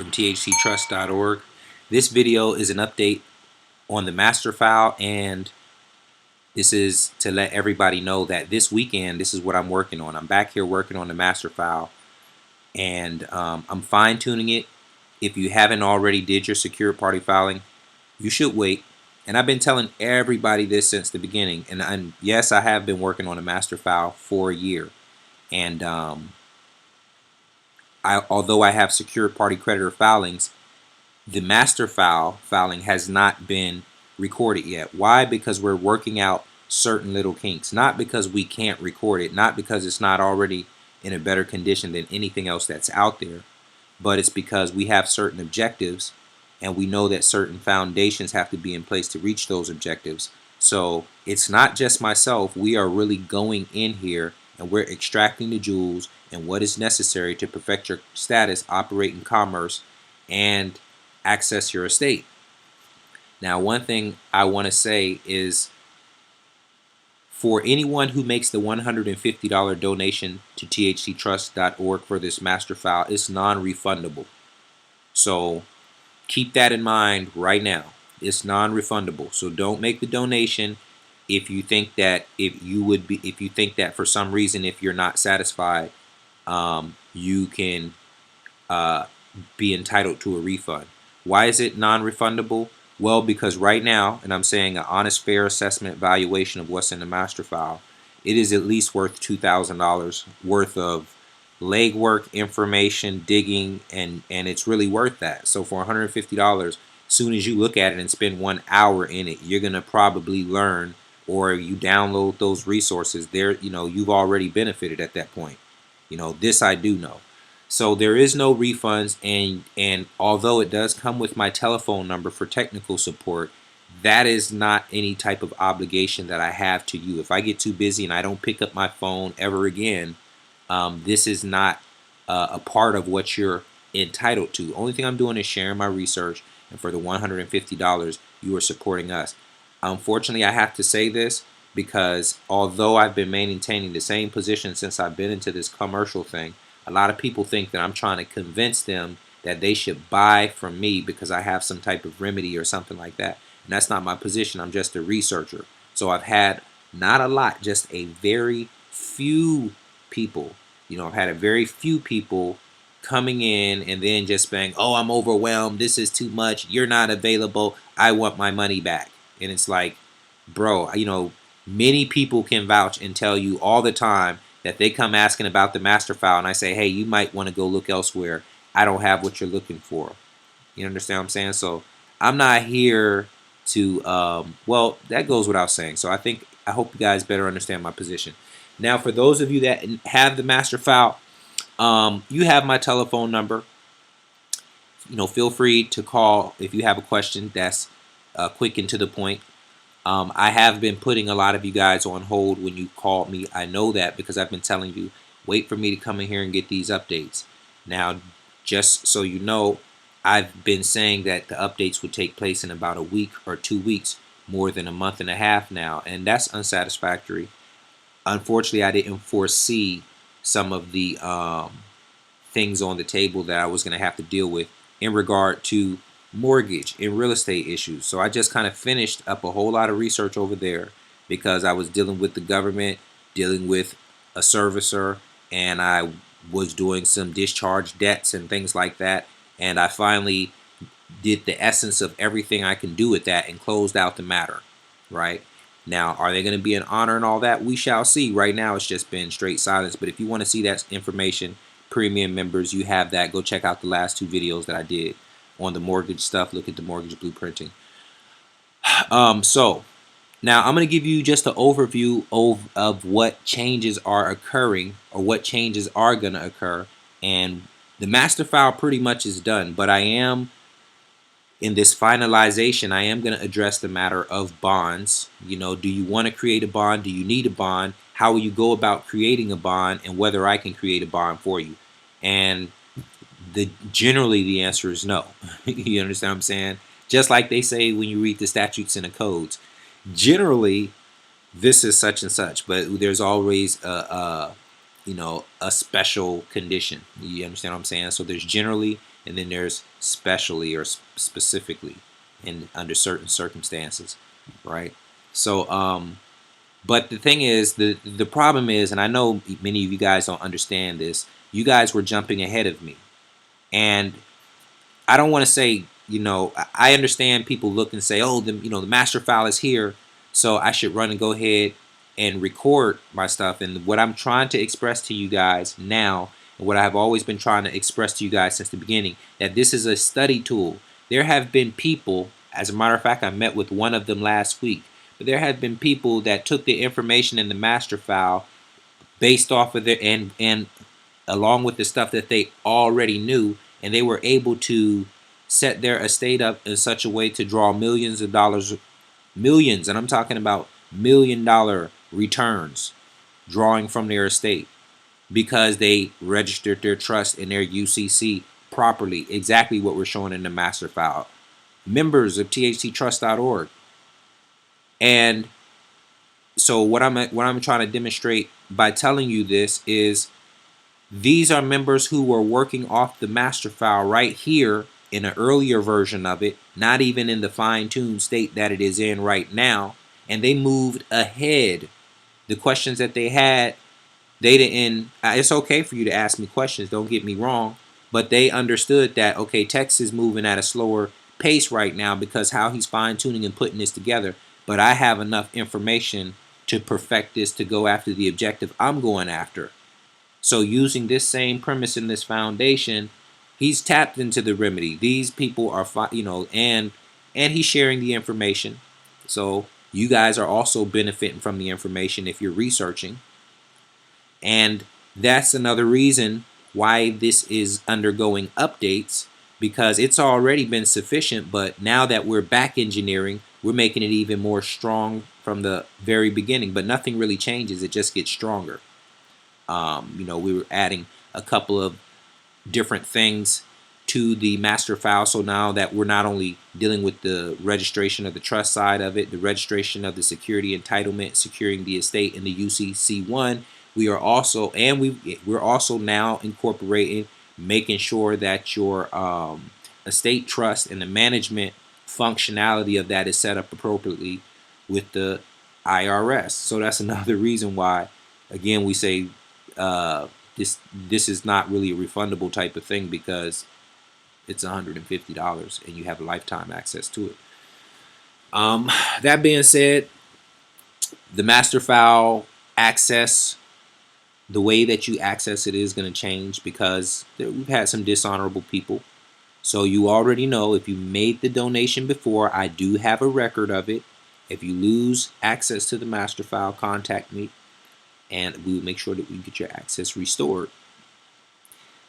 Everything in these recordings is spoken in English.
from thctrust.org. This video is an update on the master file, and this is to let everybody know that this weekend, this is what I'm working on. I'm back here working on the master file, and I'm fine-tuning it. If you haven't already did your secured party filing, you should wait. And I've been telling everybody this since the beginning. And yes, I have been working on a master file for a year. And although I have secured party creditor filings, the master file filing has not been recorded yet. Why? Because we're working out certain little kinks. Not because we can't record it, not because it's not already in a better condition than anything else that's out there, but it's because we have certain objectives, and we know that certain foundations have to be in place to reach those objectives. So it's not just myself. We are really going in here and we're extracting the jewels and what is necessary to perfect your status, operate in commerce, and access your estate. Now, one thing I want to say is, for anyone who makes the $150 donation to thctrust.org for this master file, it's non-refundable. So keep that in mind right now. It's non-refundable. So don't make the donation if you think that if you think that for some reason, if you're not satisfied, you can be entitled to a refund. Why is it non-refundable? Well, because right now, and I'm saying an honest, fair assessment valuation of what's in the master file, it is at least worth $2,000 worth of legwork, information, digging, and it's really worth that. So for $150, as soon as you look at it and spend 1 hour in it, you're gonna probably learn, or you download those resources there, you've already benefited at that point. This I do know. So there is no refunds, and although it does come with my telephone number for technical support, that is not any type of obligation that I have to you. If I get too busy and I don't pick up my phone ever again, this is not a part of what you're entitled to. Only thing I'm doing is sharing my research, and for the $150, you are supporting us. Unfortunately, I have to say this because although I've been maintaining the same position since I've been into this commercial thing, a lot of people think that I'm trying to convince them that they should buy from me because I have some type of remedy or something like that. And that's not my position. I'm just a researcher. So I've had not a lot, just a very few people. I've had a very few people coming in and then just saying, oh, I'm overwhelmed. This is too much. You're not available. I want my money back. And it's like, bro, many people can vouch and tell you all the time that they come asking about the master file, and I say, hey, you might want to go look elsewhere. I don't have what you're looking for. You understand what I'm saying? So I'm not here to, well, that goes without saying. So I hope you guys better understand my position. Now, for those of you that have the master file, you have my telephone number. Feel free to call if you have a question that's quick and to the point. I have been putting a lot of you guys on hold when you called me. I know that because I've been telling you, wait for me to come in here and get these updates. Now, just so you know, I've been saying that the updates would take place in about a week or 2 weeks, more than a month and a half now, and that's unsatisfactory. Unfortunately, I didn't foresee some of the things on the table that I was going to have to deal with in regard to mortgage and real estate issues. So I just kind of finished up a whole lot of research over there because I was dealing with the government, dealing with a servicer, and I was doing some discharge debts and things like that. And I finally did the essence of everything I can do with that and closed out the matter. Right? Now, are they going to be an honor and all that? We shall see. Right now, it's just been straight silence. But if you want to see that information, premium members, you have that. Go check out the last 2 videos that I did on the mortgage stuff. Look at the mortgage blueprinting. So now I'm going to give you just an overview of what changes are occurring, or what changes are going to occur. And the master file pretty much is done, but I am in this finalization. I am going to address the matter of bonds. Do you want to create a bond? Do you need a bond? How will you go about creating a bond, and whether I can create a bond for you? And generally the answer is no. You understand what I'm saying? Just like they say when you read the statutes and the codes, generally this is such and such, but there's always a a special condition. You understand what I'm saying? So there's generally, and then there's specially or specifically, in under certain circumstances, right? So, but the thing is, the problem is, and I know many of you guys don't understand this. You guys were jumping ahead of me, and I don't want to say, I understand people look and say, oh, the master file is here, so I should run and go ahead and record my stuff. And what I'm trying to express to you guys now, and what I've always been trying to express to you guys since the beginning, that this is a study tool. There have been people, as a matter of fact, I met with one of them last week, but there have been people that took the information in the master file based off of it and along with the stuff that they already knew, and they were able to set their estate up in such a way to draw millions of dollars, millions, and I'm talking about $1 million returns drawing from their estate because they registered their trust in their UCC properly, exactly what we're showing in the master file. Members of thttrust.org. And so what I'm trying to demonstrate by telling you this is these are members who were working off the master file right here in an earlier version of it, not even in the fine-tuned state that it is in right now, and they moved ahead. The questions that they had, they didn't. It's okay for you to ask me questions, don't get me wrong, but they understood that, okay, Tex is moving at a slower pace right now because how he's fine-tuning and putting this together, but I have enough information to perfect this to go after the objective I'm going after. So using this same premise in this foundation, he's tapped into the remedy. These people are, and he's sharing the information. So you guys are also benefiting from the information if you're researching. And that's another reason why this is undergoing updates, because it's already been sufficient, but now that we're back engineering, we're making it even more strong from the very beginning. But nothing really changes, it just gets stronger. We were adding a couple of different things to the master file. So now that we're not only dealing with the registration of the trust side of it, the registration of the security entitlement, securing the estate in the UCC1, we are also, and we're also now incorporating making sure that your estate trust and the management functionality of that is set up appropriately with the IRS. So that's another reason why, again, we say this is not really a refundable type of thing, because it's $150 and you have lifetime access to it. That being said, the master file access, the way that you access it is going to change because we've had some dishonorable people. So you already know, if you made the donation before, I do have a record of it. If you lose access to the master file, contact me, and we will make sure that we get your access restored.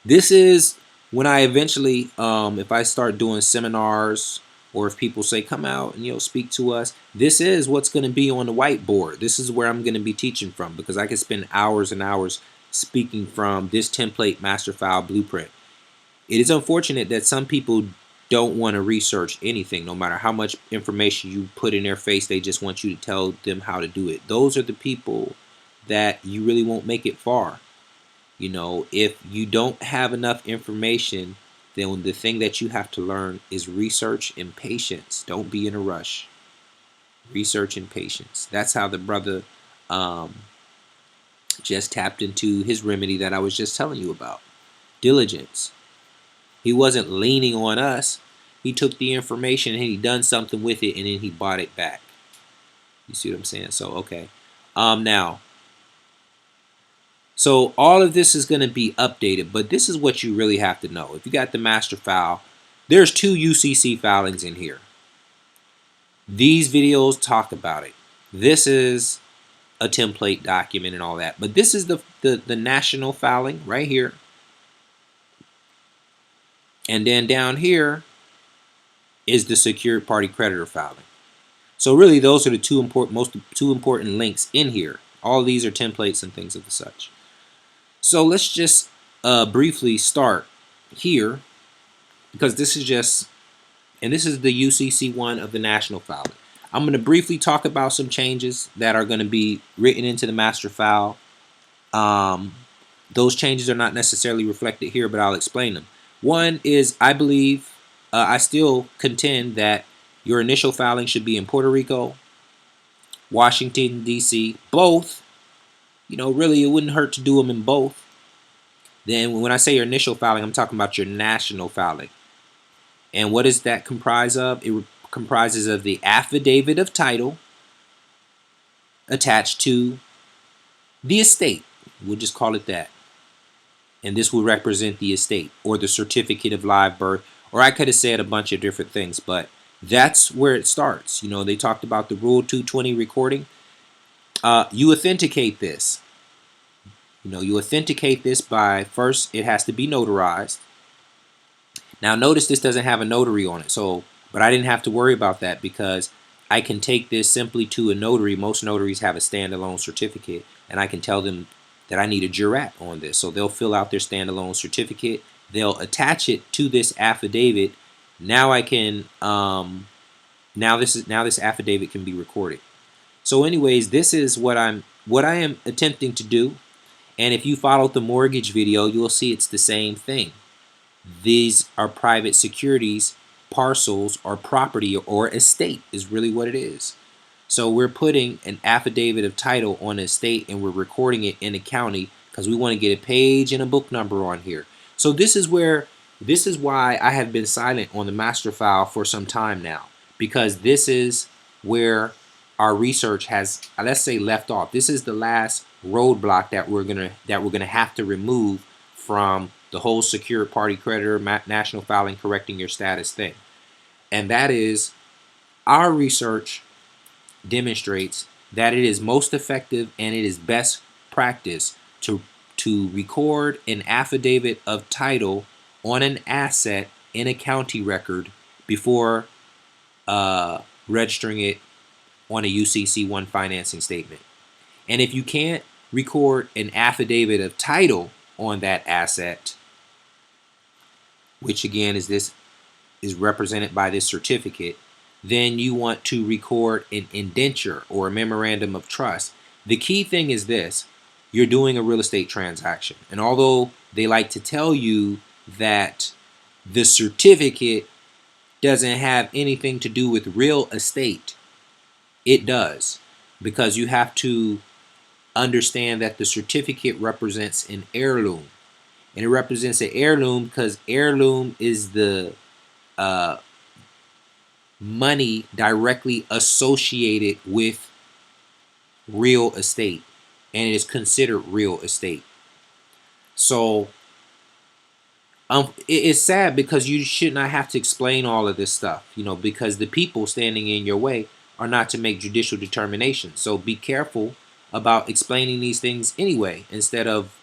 This is when I eventually, if I start doing seminars, or if people say come out and speak to us, this is what's going to be on the whiteboard. This is where I'm going to be teaching from, because I can spend hours and hours speaking from this template master file blueprint. It is unfortunate that some people don't want to research anything. No matter how much information you put in their face, they just want you to tell them how to do it. Those are the people that you really won't make it far. If you don't have enough information, then the thing that you have to learn is research and patience. Don't be in a rush. Research and patience. That's how the brother just tapped into his remedy that I was just telling you about. Diligence. He wasn't leaning on us. He took the information and he done something with it, and then he bought it back. You see what I'm saying? So, okay. Now, so all of this is going to be updated, but this is what you really have to know. If you got the master file, there's 2 UCC filings in here. These videos talk about it. This is a template document and all that, but this is the national filing right here. And then down here is the secured party creditor filing. So really, those are the two important links in here. All of these are templates and things of the such. So let's just briefly start here, because this is just, and this is the UCC1 of the national filing. I'm going to briefly talk about some changes that are going to be written into the master file. Those changes are not necessarily reflected here, but I'll explain them. One is I believe, I still contend that your initial filing should be in Puerto Rico, Washington, D.C., both. Really, it wouldn't hurt to do them in both. Then when I say your initial filing, I'm talking about your national filing. And what does that comprise of? It comprises of the affidavit of title attached to the estate. We'll just call it that. And this will represent the estate or the certificate of live birth. Or I could have said a bunch of different things, but that's where it starts. They talked about the Rule 220 recording. You authenticate this. You authenticate this by, first, it has to be notarized. Now notice this doesn't have a notary on it, but I didn't have to worry about that because I can take this simply to a notary. Most notaries have a standalone certificate, and I can tell them that I need a jurat on this. So they'll fill out their standalone certificate. They'll attach it to this affidavit. Now I can now this affidavit can be recorded. So anyways, this is what I am attempting to do. And if you followed the mortgage video, you'll see it's the same thing. These are private securities, parcels, or property, or estate is really what it is. So we're putting an affidavit of title on an estate and we're recording it in a county because we want to get a page and a book number on here. So this is why I have been silent on the master file for some time now, because this is where our research has, let's say, left off. This is the last roadblock that we're gonna have to remove from the whole secured party creditor, national filing, correcting your status thing. And that is, our research demonstrates that it is most effective and it is best practice to record an affidavit of title on an asset in a county record before registering it on a UCC1 financing statement. And if you can't record an affidavit of title on that asset, which again is represented by this certificate, then you want to record an indenture or a memorandum of trust. The key thing is this: you're doing a real estate transaction. And although they like to tell you that the certificate doesn't have anything to do with real estate, it does, because you have to understand that the certificate represents an heirloom. And it represents an heirloom because heirloom is the money directly associated with real estate, and it is considered real estate. So it's sad because you should not have to explain all of this stuff, because the people standing in your way are not to make judicial determinations. So be careful about explaining these things anyway, instead of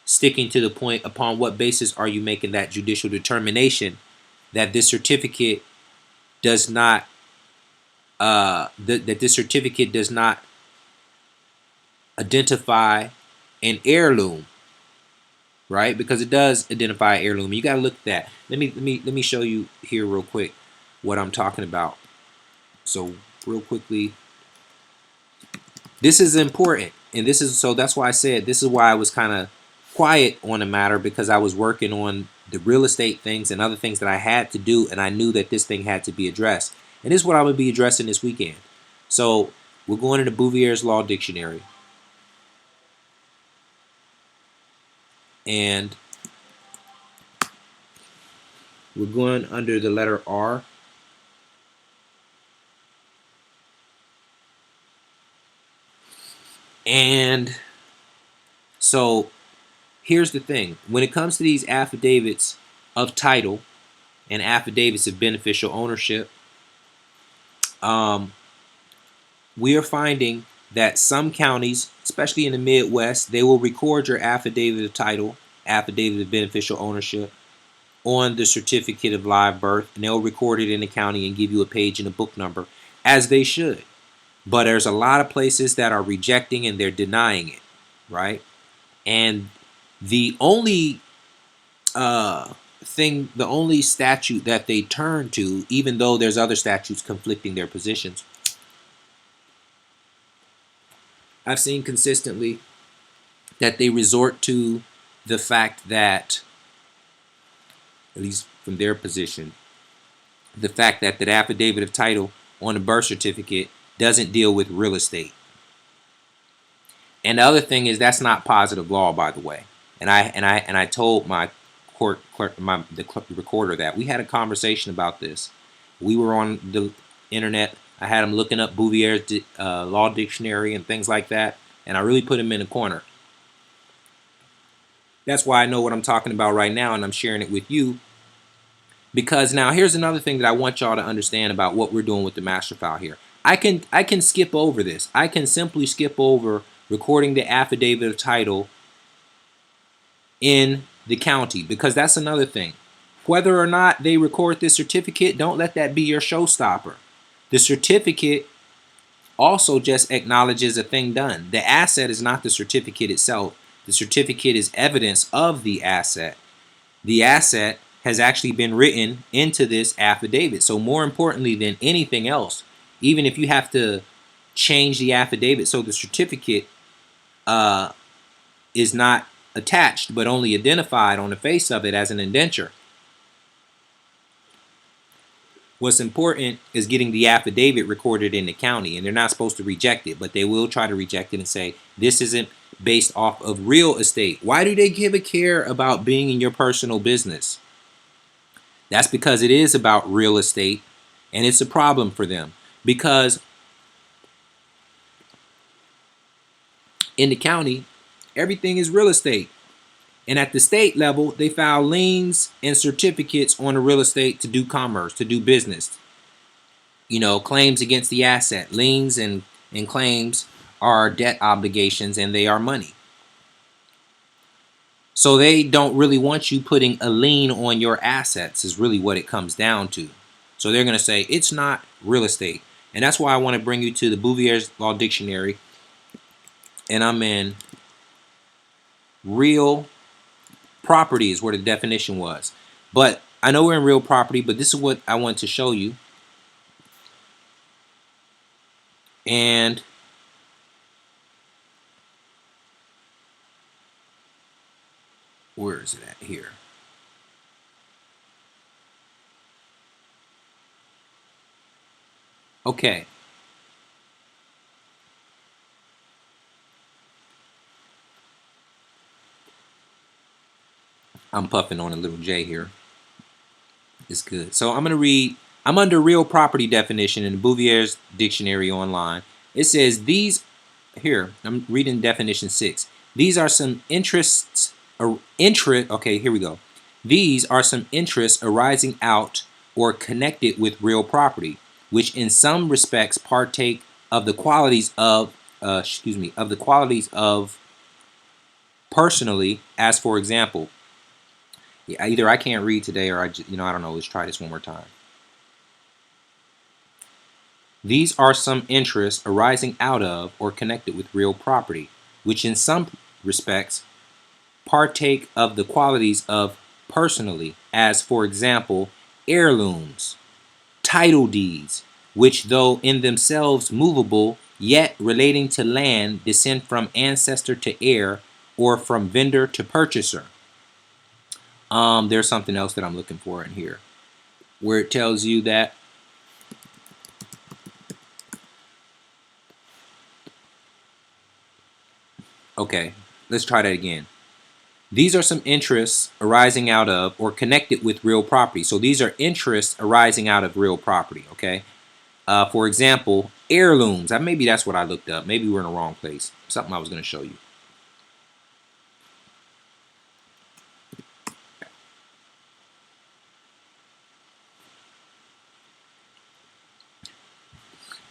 sticking to the point. Upon what basis are you making that judicial determination that this certificate does not that this certificate does not identify an heirloom, right? Because it does identify an heirloom. You got to look at that. Let me show you here real quick what I'm talking about. So real quickly, this is important, and that's why I said this is why I was kind of quiet on the matter, because I was working on the real estate things and other things that I had to do, and I knew that this thing had to be addressed. And this is what I'm going to be addressing this weekend. So we're going into Bouvier's Law Dictionary. And we're going under the letter R. And so here's the thing. When it comes to these affidavits of title and affidavits of beneficial ownership, we are finding that some counties, especially in the Midwest, they will record your affidavit of title, affidavit of beneficial ownership, on the certificate of live birth, and they'll record it in the county and give you a page and a book number, as they should. But there's a lot of places that are rejecting and they're denying it, right? And the only the only statute that they turn to, even though there's other statutes conflicting their positions, I've seen consistently that they resort to the fact that, at least from their position, the fact that the affidavit of title on the birth certificate doesn't deal with real estate. And the other thing is that's not positive law, by the way. And I told my court clerk, the recorder, that we had a conversation about this. We were on the internet. I had him looking up Bouvier's law dictionary and things like that, and I really put him in a corner. That's why I know what I'm talking about right now, and I'm sharing it with you. Because now here's another thing that I want y'all to understand about what we're doing with the master file here. I can skip over this. I can simply skip over recording the affidavit of title in the county, because that's another thing. Whether or not they record this certificate, don't let that be your showstopper. The certificate also just acknowledges a thing done. The asset is not the certificate itself. The certificate is evidence of the asset. The asset has actually been written into this affidavit. So more importantly than anything else, even if you have to change the affidavit so the certificate is not attached but only identified on the face of it as an indenture, what's important is getting the affidavit recorded in the county, and they're not supposed to reject it, but they will try to reject it and say this isn't based off of real estate. Why do they give a care about being in your personal business? That's because it is about real estate, and it's a problem for them, because in the county, everything is real estate. And at the state level, they file liens and certificates on the real estate to do commerce, to do business. You know, claims against the asset. Liens and claims are debt obligations, and they are money. So they don't really want you putting a lien on your assets, is really what it comes down to. So they're going to say it's not real estate. And that's why I want to bring you to the Bouvier's Law Dictionary. And I'm in real property is where the definition was. But I know we're in real property, but this is what I want to show you. And where is it at here? Okay. I'm puffing on a little J here. It's good. So I'm going to read, I'm under real property definition in the Bouvier's dictionary online. It says these, here, I'm reading definition 6. These are some interests, okay, here we go. These are some interests arising out or connected with real property, which in some respects partake of the qualities of, of the qualities of personally, as for example, either I can't read today or I don't know. Let's try this one more time. These are some interests arising out of or connected with real property, which in some respects partake of the qualities of personally, as for example, heirlooms, title deeds, which though in themselves movable, yet relating to land descend from ancestor to heir or from vendor to purchaser. There's something else that I'm looking for in here where it tells you that okay, let's try that again. These are some interests arising out of or connected with real property. So these are interests arising out of real property, okay? For example, heirlooms. Maybe that's what I looked up. Maybe we're in the wrong place. Something I was going to show you.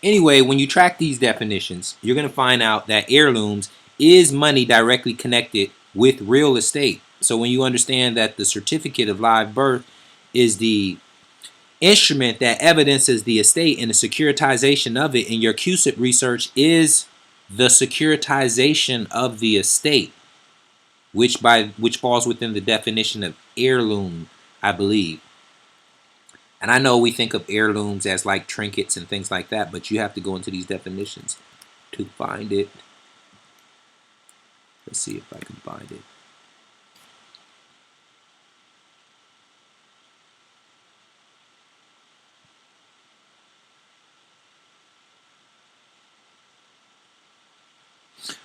Anyway, when you track these definitions, you're going to find out that heirlooms is money directly connected with real estate. So when you understand that the certificate of live birth is the instrument that evidences the estate and the securitization of it, and your CUSIP research is the securitization of the estate, which falls within the definition of heirloom, I believe. And I know we think of heirlooms as like trinkets and things like that, but you have to go into these definitions to find it. Let's see if I can find it.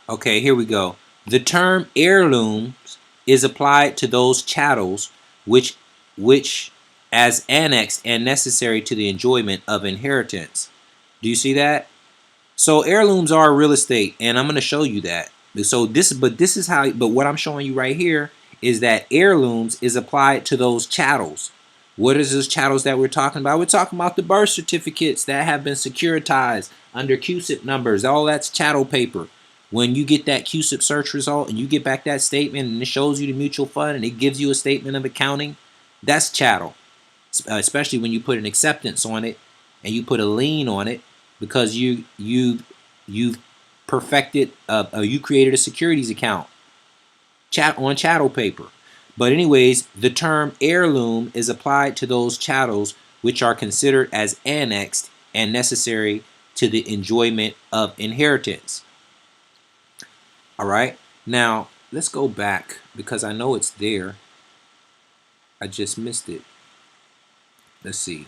Okay, here we go. The term heirlooms is applied to those chattels which as annexed and necessary to the enjoyment of inheritance. Do you see that? So heirlooms are real estate, and I'm going to show you that. So this is how. But what I'm showing you right here is that heirlooms is applied to those chattels. What is those chattels that we're talking about? We're talking about the birth certificates that have been securitized under CUSIP numbers. All that's chattel paper. When you get that CUSIP search result and you get back that statement and it shows you the mutual fund and it gives you a statement of accounting, that's chattel. Especially when you put an acceptance on it and you put a lien on it because you've perfected you created a securities account on chattel paper. But anyways, the term heirloom is applied to those chattels which are considered as annexed and necessary to the enjoyment of inheritance. All right, now let's go back because I know it's there. I just missed it. Let's see.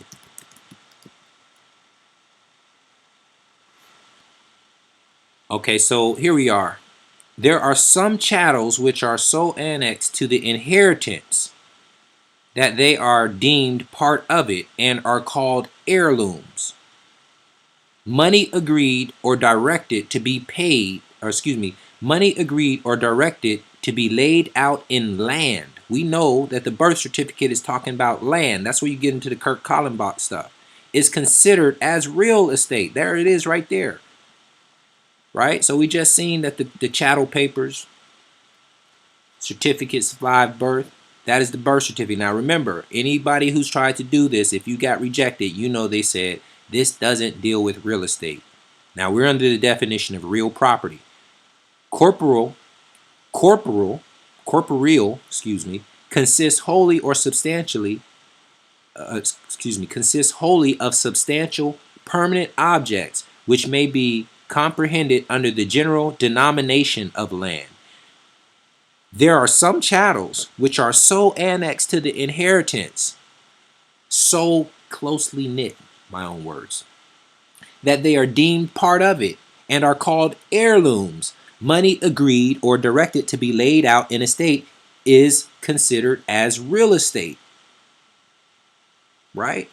Okay, so here we are. There are some chattels which are so annexed to the inheritance that they are deemed part of it and are called heirlooms. Money agreed or directed to be paid, or excuse me, money agreed or directed to be laid out in land. We know that the birth certificate is talking about land. That's where you get into the Kirk Kallenbach stuff. Is considered as real estate. There it is right there. Right? So we just seen that the chattel papers, certificates of live birth, that is the birth certificate. Now remember, anybody who's tried to do this, if you got rejected, you know they said this doesn't deal with real estate. Now we're under the definition of real property. Corporeal, excuse me, consists wholly or substantially, consists wholly of substantial permanent objects which may be comprehended under the general denomination of land. There are some chattels which are so annexed to the inheritance, so closely knit, my own words, that they are deemed part of it and are called heirlooms. Money agreed or directed to be laid out in estate is considered as real estate, right?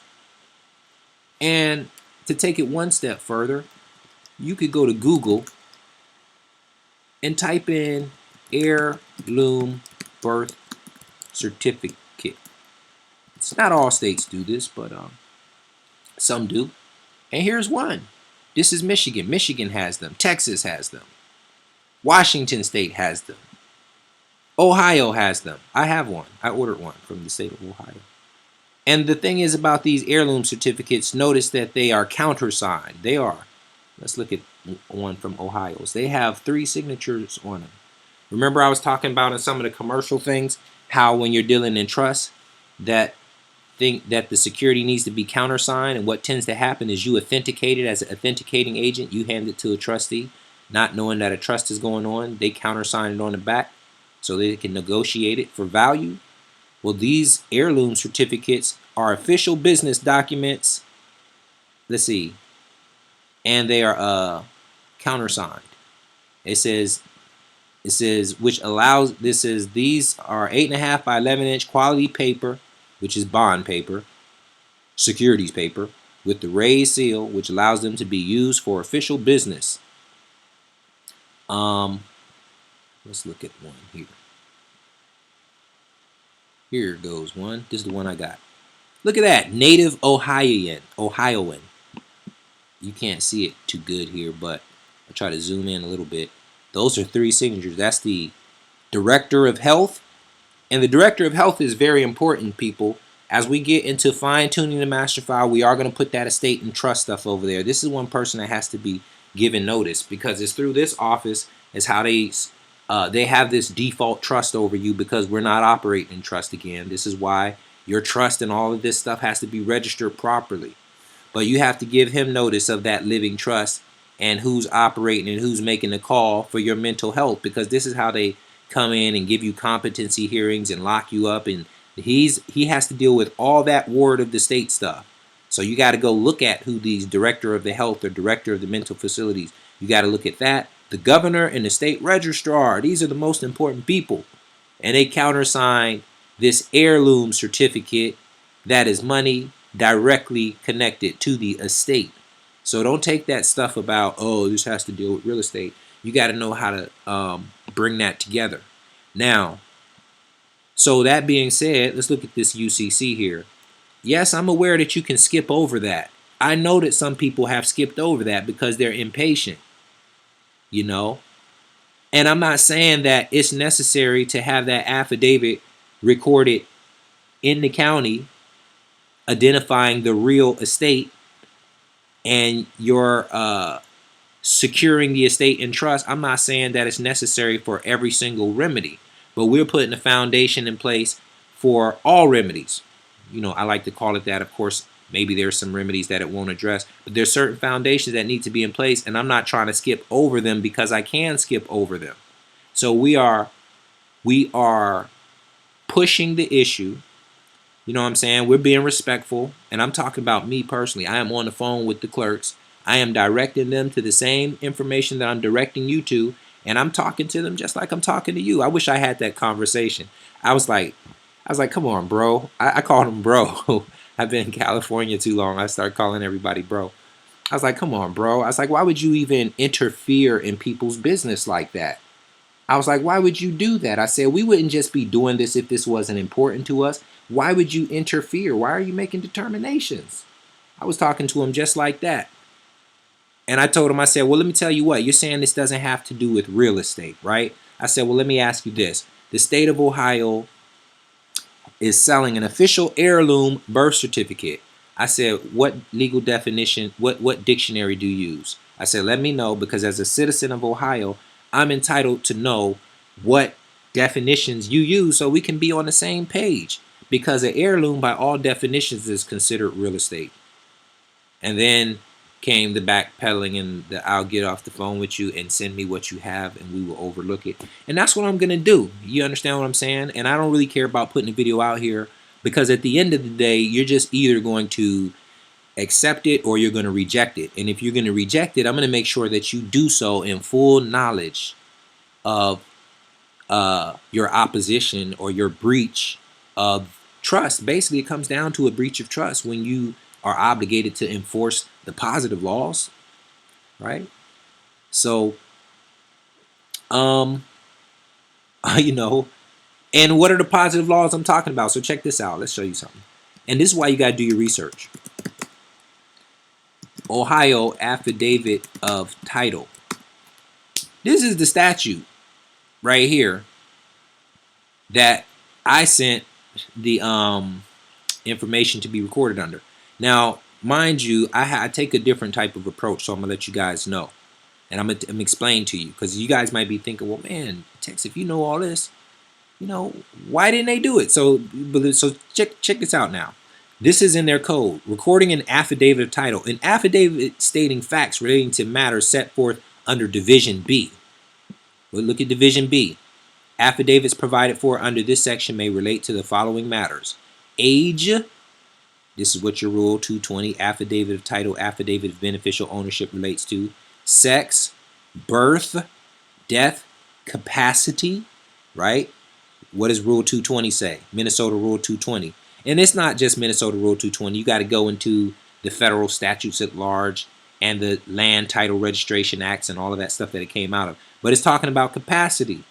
And to take it one step further, you could go to Google and type in heirloom birth certificate. It's not all states do this, but some do. And here's one. This is Michigan. Michigan has them. Texas has them. Washington State has them. Ohio has them. I have one. I ordered one from the state of Ohio. And the thing is about these heirloom certificates, notice that they are countersigned. They are. Let's look at one from Ohio's. They have 3 signatures on them. Remember I was talking about in some of the commercial things how when you're dealing in trust that the security needs to be countersigned, and what tends to happen is you authenticate it as an authenticating agent. You hand it to a trustee, not knowing that a trust is going on. They countersign it on the back so they can negotiate it for value. Well, these heirloom certificates are official business documents. Let's see. And they are countersigned. It says which allows, these are 8.5 by 11-inch quality paper, which is bond paper, securities paper, with the raised seal, which allows them to be used for official business. Let's look at one here. Here goes one. This is the one I got. Look at that, native Ohioan. You can't see it too good here, but I'll try to zoom in a little bit. Those are 3 signatures. That's the Director of Health. And the Director of Health is very important, people. As we get into fine-tuning the master file, we are going to put that estate and trust stuff over there. This is one person that has to be given notice because it's through this office is how they have this default trust over you because we're not operating in trust again. This is why your trust and all of this stuff has to be registered properly. But you have to give him notice of that living trust and who's operating and who's making the call for your mental health, because this is how they come in and give you competency hearings and lock you up, and he has to deal with all that ward of the state stuff. So you got to go look at who these director of the health or director of the mental facilities. You got to look at that. The governor and the state registrar, these are the most important people. And they countersigned this heirloom certificate that is money directly connected to the estate. So don't take that stuff about, oh, this has to deal with real estate. You got to know how to bring that together. Now, so that being said, let's look at this UCC here. Yes, I'm aware that you can skip over that. I know that some people have skipped over that because they're impatient, you know. And I'm not saying that it's necessary to have that affidavit recorded in the county identifying the real estate and your securing the estate in trust. I'm not saying that it's necessary for every single remedy, but we're putting a foundation in place for all remedies. You know, I like to call it that. Of course, maybe there's some remedies that it won't address, but there's certain foundations that need to be in place, and I'm not trying to skip over them because I can skip over them. So we are pushing the issue. You know what I'm saying? We're being respectful, and I'm talking about me personally. I am on the phone with the clerks. I am directing them to the same information that I'm directing you to, and I'm talking to them just like I'm talking to you. I wish I had that conversation. I was like, come on, bro. I called him bro. I've been in California too long. I started calling everybody bro. I was like, come on, bro. I was like, why would you even interfere in people's business like that? I was like, why would you do that? I said, we wouldn't just be doing this if this wasn't important to us. Why would you interfere? Why are you making determinations? I was talking to him just like that. And I told him, I said, well, let me tell you what. You're saying this doesn't have to do with real estate, right? I said, well, let me ask you this. The state of Ohio is selling an official heirloom birth certificate. I said, what legal definition, what dictionary do you use? I said, let me know, because as a citizen of Ohio, I'm entitled to know what definitions you use so we can be on the same page. Because an heirloom, by all definitions, is considered real estate. And then came the backpedaling and the I'll get off the phone with you and send me what you have and we will overlook it. And that's what I'm going to do. You understand what I'm saying? And I don't really care about putting a video out here, because at the end of the day, you're just either going to accept it or you're going to reject it. And if you're going to reject it, I'm going to make sure that you do so in full knowledge of your opposition or your breach of trust. Basically, it comes down to a breach of trust when you are obligated to enforce the positive laws, right? So, you know, and what are the positive laws I'm talking about? So check this out. Let's show you something. And this is why you got to do your research. Ohio Affidavit of Title. This is the statute right here that I sent the information to be recorded under. Now, mind you, I take a different type of approach, so I'm going to let you guys know. And I'm going to explain to you, because you guys might be thinking, well, man, Tex, if you know all this, you know, why didn't they do it? So check this out now. This is in their code. Recording an affidavit of title. An affidavit stating facts relating to matters set forth under Division B. We'll look at Division B. Affidavits provided for under this section may relate to the following matters. Age. This is what your Rule 220 affidavit of title, affidavit of beneficial ownership relates to. Sex, birth, death, capacity, right? What does Rule 220 say? Minnesota Rule 220. And it's not just Minnesota Rule 220. You got to go into the federal statutes at large and the Land Title Registration Acts and all of that stuff that it came out of. But it's talking about capacity.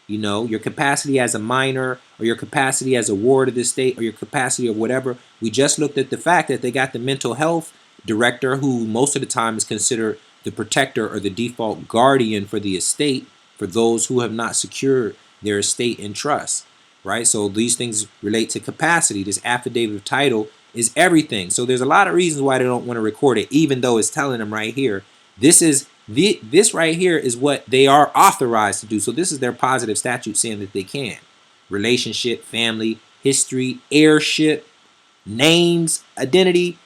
You know, your capacity as a minor, or your capacity as a ward of the state, or your capacity of whatever. We just looked at the fact that they got the mental health director, who most of the time is considered the protector or the default guardian for the estate for those who have not secured their estate in trust, right? So these things relate to capacity. This affidavit of title is everything. So there's a lot of reasons why they don't want to record it, even though it's telling them right here. This right here is what they are authorized to do. So this is their positive statute saying that they can. Relationship, family, history, heirship, names, identity.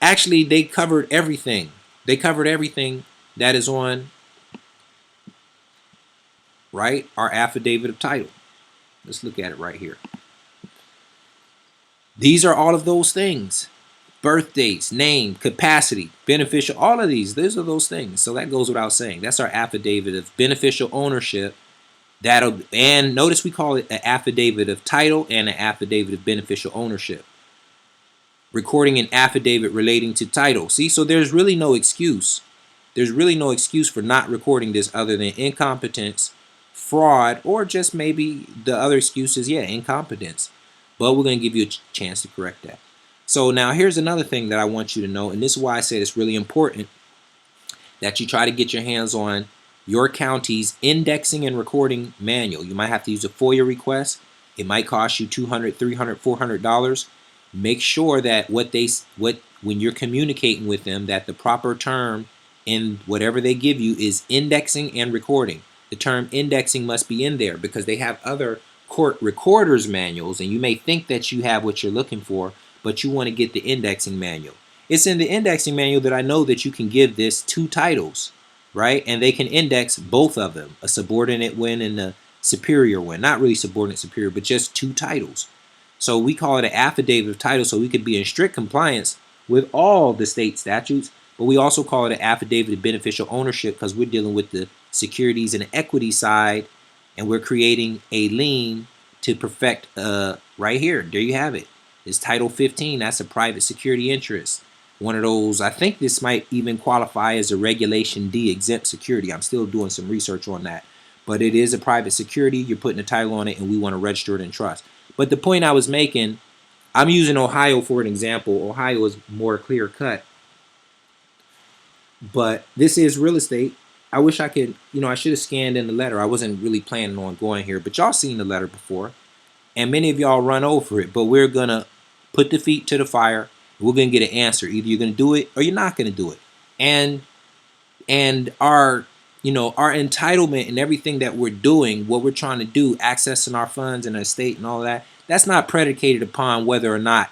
Actually, they covered everything. They covered everything that is on, right, our affidavit of title. Let's look at it right here. These are all of those things. birth dates, name, capacity, beneficial, all of these are those things. So that goes without saying. That's our affidavit of beneficial ownership. And notice we call it an affidavit of title and an affidavit of beneficial ownership. Recording an affidavit relating to title. See, so there's really no excuse. There's really no excuse for not recording this other than incompetence, fraud, or just maybe the other excuse is, incompetence. But we're going to give you a chance to correct that. So now here's another thing that I want you to know, and this is why I said it's really important that you try to get your hands on your county's indexing and recording manual. You might have to use a FOIA request. It might cost you $200, $300, $400. Make sure that when you're communicating with them, that the proper term in whatever they give you is indexing and recording. The term indexing must be in there because they have other court recorders manuals, and you may think that you have what you're looking for, but you want to get the indexing manual. It's in the indexing manual that I know that you can give this 2 titles, right? And they can index both of them, a subordinate one and a superior one. Not really subordinate superior, but just 2 titles. So we call it an affidavit of title so we could be in strict compliance with all the state statutes, but we also call it an affidavit of beneficial ownership because we're dealing with the securities and equity side, and we're creating a lien to perfect right here. There you have it. It's Title 15. That's a private security interest. One of those, I think this might even qualify as a Regulation D exempt security. I'm still doing some research on that. But it is a private security. You're putting a title on it, and we want to register it in trust. But the point I was making, I'm using Ohio for an example. Ohio is more clear cut. But this is real estate. I wish I could, I should have scanned in the letter. I wasn't really planning on going here, but y'all seen the letter before. And many of y'all run over it, but we're going to put the feet to the fire. We're going to get an answer. Either you're going to do it or you're not going to do it. And our entitlement and everything that we're doing, what we're trying to do, accessing our funds and our estate and all that, that's not predicated upon whether or not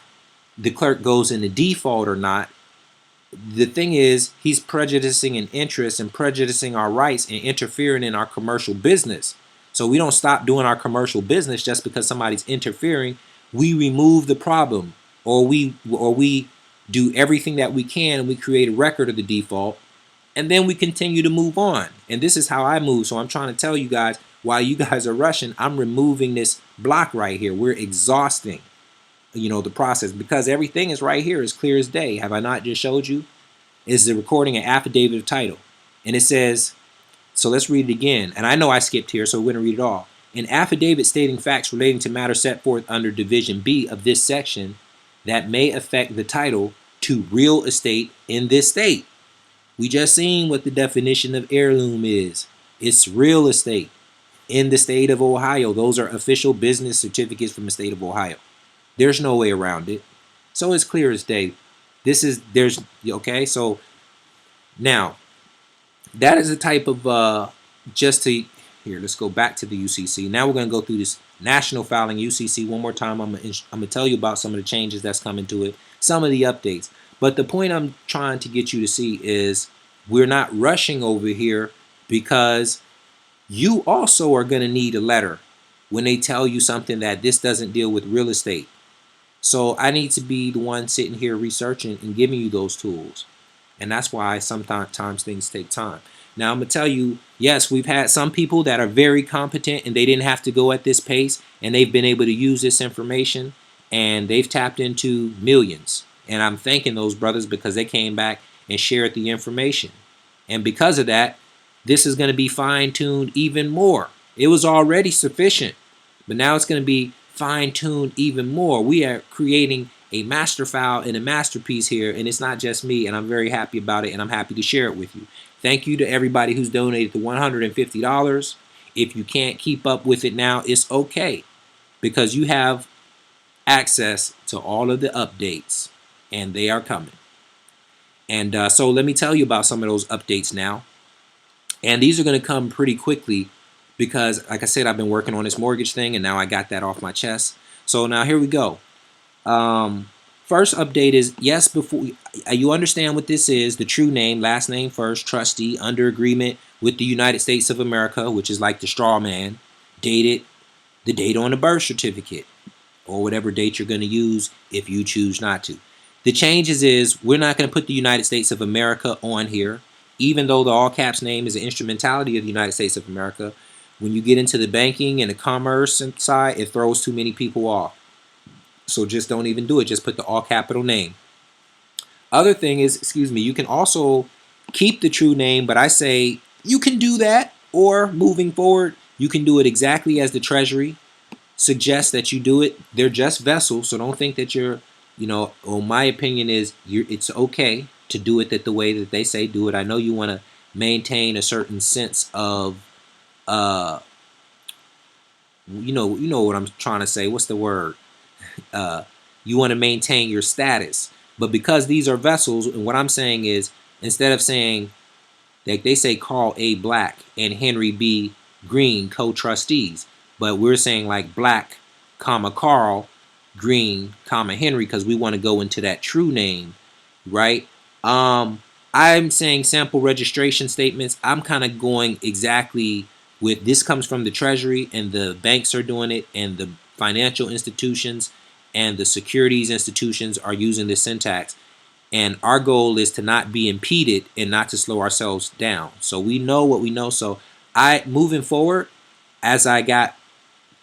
the clerk goes into default or not. The thing is, he's prejudicing an interest and prejudicing our rights and interfering in our commercial business. So we don't stop doing our commercial business just because somebody's interfering. We remove the problem, or we do everything that we can, and we create a record of the default, and then we continue to move on. And this is how I move. So I'm trying to tell you guys, while you guys are rushing, I'm removing this block right here. We're exhausting the process because everything is right here as clear as day. Have I not just showed you? Is the recording an affidavit of title? And it says, so let's read it again. And I know I skipped here, so we're going to read it all. An affidavit stating facts relating to matters set forth under Division B of this section that may affect the title to real estate in this state. We just seen what the definition of heirloom is. It's real estate in the state of Ohio. Those are official business certificates from the state of Ohio. There's no way around it. So it's clear as day. Okay, so now that is a type of let's go back to the UCC. Now we're going to go through this national filing UCC one more time. I'm going to tell you about some of the changes that's coming to it, some of the updates. But the point I'm trying to get you to see is we're not rushing over here because you also are going to need a letter when they tell you something that this doesn't deal with real estate. So I need to be the one sitting here researching and giving you those tools. And that's why sometimes things take time. Now I'm going to tell you, yes, we've had some people that are very competent and they didn't have to go at this pace and they've been able to use this information and they've tapped into millions. And I'm thanking those brothers because they came back and shared the information. And because of that, this is going to be fine-tuned even more. It was already sufficient, but now it's going to be fine-tuned even more. We are creating a master file and a masterpiece here, and it's not just me, and I'm very happy about it, and I'm happy to share it with you. Thank you to everybody who's donated the $150. If you can't keep up with it now, it's okay, because you have access to all of the updates, and they are coming. And so let me tell you about some of those updates now. And these are going to come pretty quickly because, like I said, I've been working on this mortgage thing, and now I got that off my chest. So now here we go. First update is, yes, before you understand what this is, the true name, last name first, trustee, under agreement with the United States of America, which is like the straw man, dated, the date on the birth certificate, or whatever date you're going to use if you choose not to. The changes is we're not going to put the United States of America on here, even though the all caps name is an instrumentality of the United States of America. When you get into the banking and the commerce side, it throws too many people off. So just don't even do it. Just put the all capital name. Other thing is, excuse me, you can also keep the true name, but I say you can do that, or moving forward, you can do it exactly as the Treasury suggests that you do it. They're just vessels, so don't think that you're, well, my opinion is it's okay to do it the way that they say do it. I know you want to maintain a certain sense of, uh, you know what I'm trying to say. What's the word? Uh, you want to maintain your status. But because these are vessels, and what I'm saying is, instead of saying, like they say Carl A. Black and Henry B. Green co-trustees, but we're saying like Black, Carl, Green, Henry, because we want to go into that true name, right? I'm saying sample registration statements. I'm kind of going exactly with this comes from the Treasury, and the banks are doing it, and the financial institutions and the securities institutions are using this syntax. And our goal is to not be impeded and not to slow ourselves down. So we know what we know. So moving forward, as I got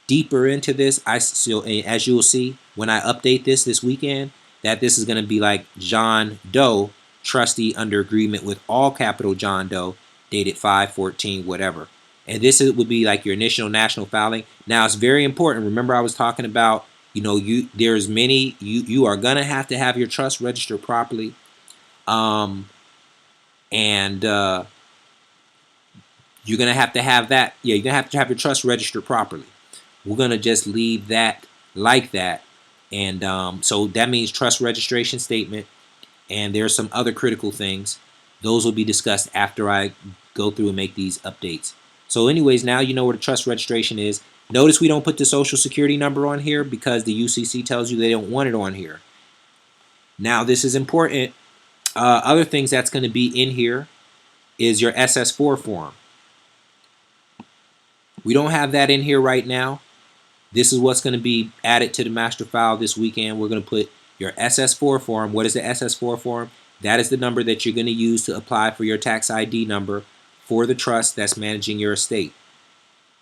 deeper into this, I still, as you'll see when I update this weekend, that this is going to be like John Doe, trustee under agreement with all capital John Doe, dated 5/14, whatever. And this would be like your initial national filing. Now it's very important. Remember, I was talking about, you are gonna have to have your trust registered properly, and you're gonna have to have that. Yeah, you're gonna have to have your trust registered properly. We're gonna just leave that like that, and so that means trust registration statement, and there's some other critical things. Those will be discussed after I go through and make these updates. So anyways, now you know where the trust registration is. Notice we don't put the social security number on here because the UCC tells you they don't want it on here. Now this is important. Other things that's going to be in here is your SS4 form. We don't have that in here right now. This is what's going to be added to the master file this weekend. We're going to put your SS4 form. What is the SS4 form? That is the number that you're going to use to apply for your tax ID number for the trust that's managing your estate.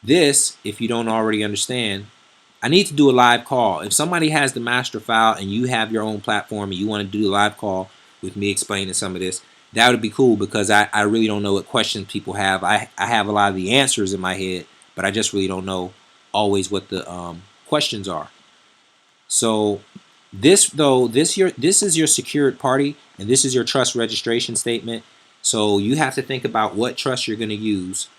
This, if you don't already understand, I need to do a live call. If somebody has the master file and you have your own platform and you want to do a live call with me explaining some of this, that would be cool, because I really don't know what questions people have. I have a lot of the answers in my head, but I just really don't know always what the questions are. So this is your secured party, and this is your trust registration statement. So you have to think about what trust you're going to use,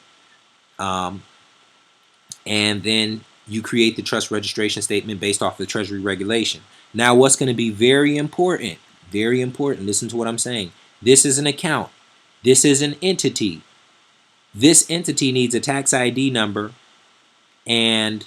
and then you create the trust registration statement based off the Treasury regulation. Now, what's going to be very important, listen to what I'm saying. This is an account. This is an entity. This entity needs a tax ID number, and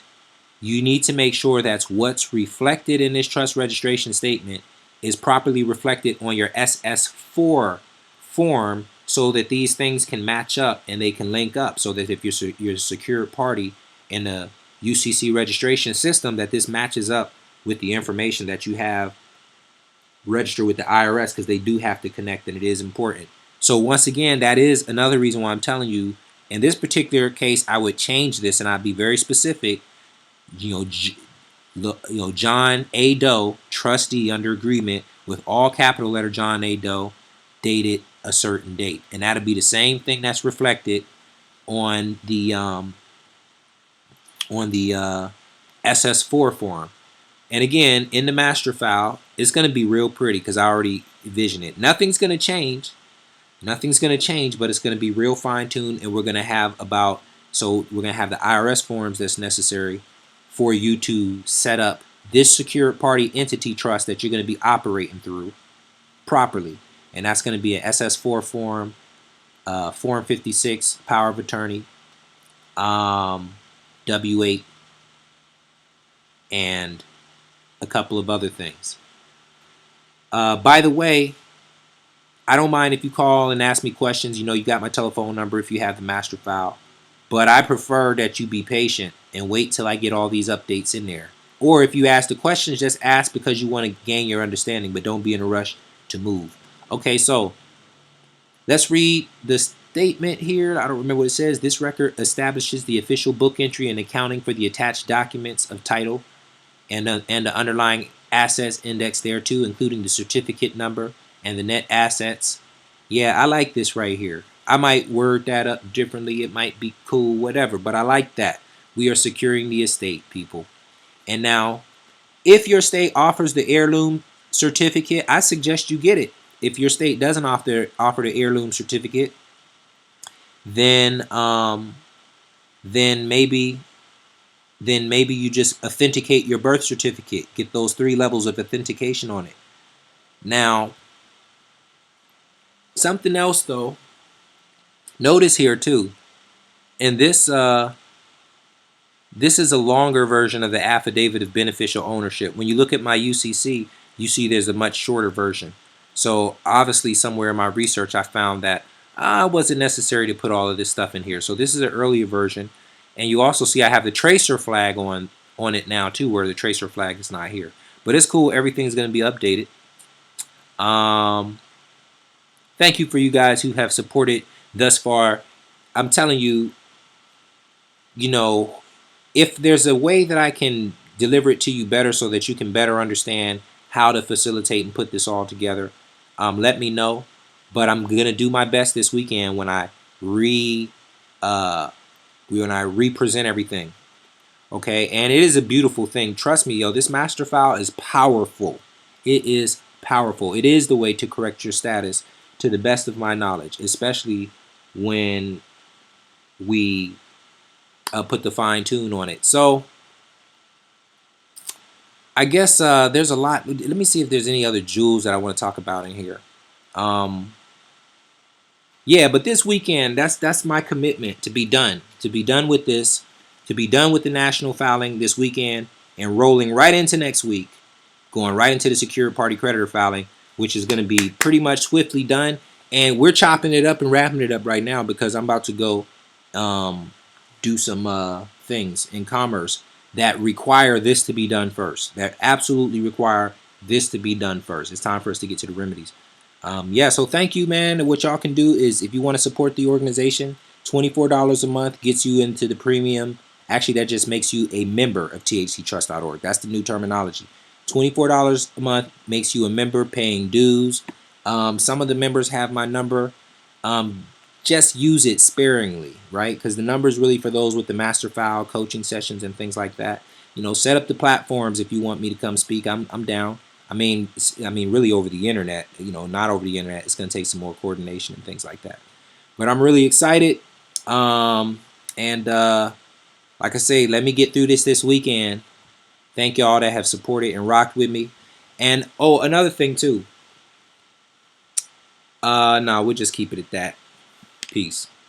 you need to make sure that's what's reflected in this trust registration statement is properly reflected on your SS4 form, so that these things can match up and they can link up, so that if you're a secured party in the UCC registration system, that this matches up with the information that you have registered with the IRS, because they do have to connect, and it is important. So once again, that is another reason why I'm telling you, in this particular case, I would change this and I'd be very specific. John A. Doe, trustee under agreement with all capital letter John A. Doe, dated a certain date, and that'll be the same thing that's reflected on the SS4 form. And again, in the master file, it's going to be real pretty because I already envision it. Nothing's going to change. Nothing's going to change, but it's going to be real fine-tuned, and we're going to have the IRS forms that's necessary for you to set up this secured party entity trust that you're going to be operating through properly. And that's going to be an SS4 form, Form 56, power of attorney, W8, and a couple of other things. By the way, I don't mind if you call and ask me questions. You got my telephone number if you have the master file. But I prefer that you be patient and wait till I get all these updates in there. Or if you ask the questions, just ask because you want to gain your understanding, but don't be in a rush to move. Okay, so let's read the statement here. I don't remember what it says. This record establishes the official book entry and accounting for the attached documents of title and the underlying assets indexed there too, including the certificate number and the net assets. Yeah, I like this right here. I might word that up differently. It might be cool, whatever, but I like that. We are securing the estate, people. And now, if your state offers the heirloom certificate, I suggest you get it. If your state doesn't offer the heirloom certificate, then then maybe you just authenticate your birth certificate. Get those 3 levels of authentication on it. Now, something else though, notice here too, and this is a longer version of the affidavit of beneficial ownership. When you look at my UCC, you see there's a much shorter version. So obviously somewhere in my research I found that it wasn't necessary to put all of this stuff in here. So this is an earlier version. And you also see I have the tracer flag on it now too, where the tracer flag is not here. But it's cool. Everything's going to be updated. Thank you for you guys who have supported thus far. I'm telling you, you know, if there's a way that I can deliver it to you better so that you can better understand how to facilitate and put this all together, let me know. But I'm gonna do my best this weekend when I represent everything. Okay, and it is a beautiful thing. Trust me, yo. This master file is powerful. It is powerful. It is the way to correct your status, to the best of my knowledge, especially when we put the fine tune on it. So I guess there's a lot. Let me see if there's any other jewels that I want to talk about in here. Yeah, but this weekend, that's my commitment to be done with this, to be done with the national filing this weekend, and rolling right into next week, going right into the secured party creditor filing, which is going to be pretty much swiftly done. And we're chopping it up and wrapping it up right now because I'm about to go do some things in commerce that require this to be done first, that absolutely require this to be done first. It's time for us to get to the remedies. Yeah, so thank you, man. And what y'all can do is, if you want to support the organization, $24 a month gets you into the premium. Actually, that just makes you a member of thctrust.org. That's the new terminology. $24 a month makes you a member paying dues. Some of the members have my number. Just use it sparingly, right? Because the number is really for those with the master file coaching sessions and things like that. You know, set up the platforms if you want me to come speak. I'm down. I mean, really over the internet. You know, not over the internet. It's going to take some more coordination and things like that. But I'm really excited. And like I say, let me get through this weekend. Thank y'all that have supported and rocked with me. And another thing too. No, we'll just keep it at that. Peace.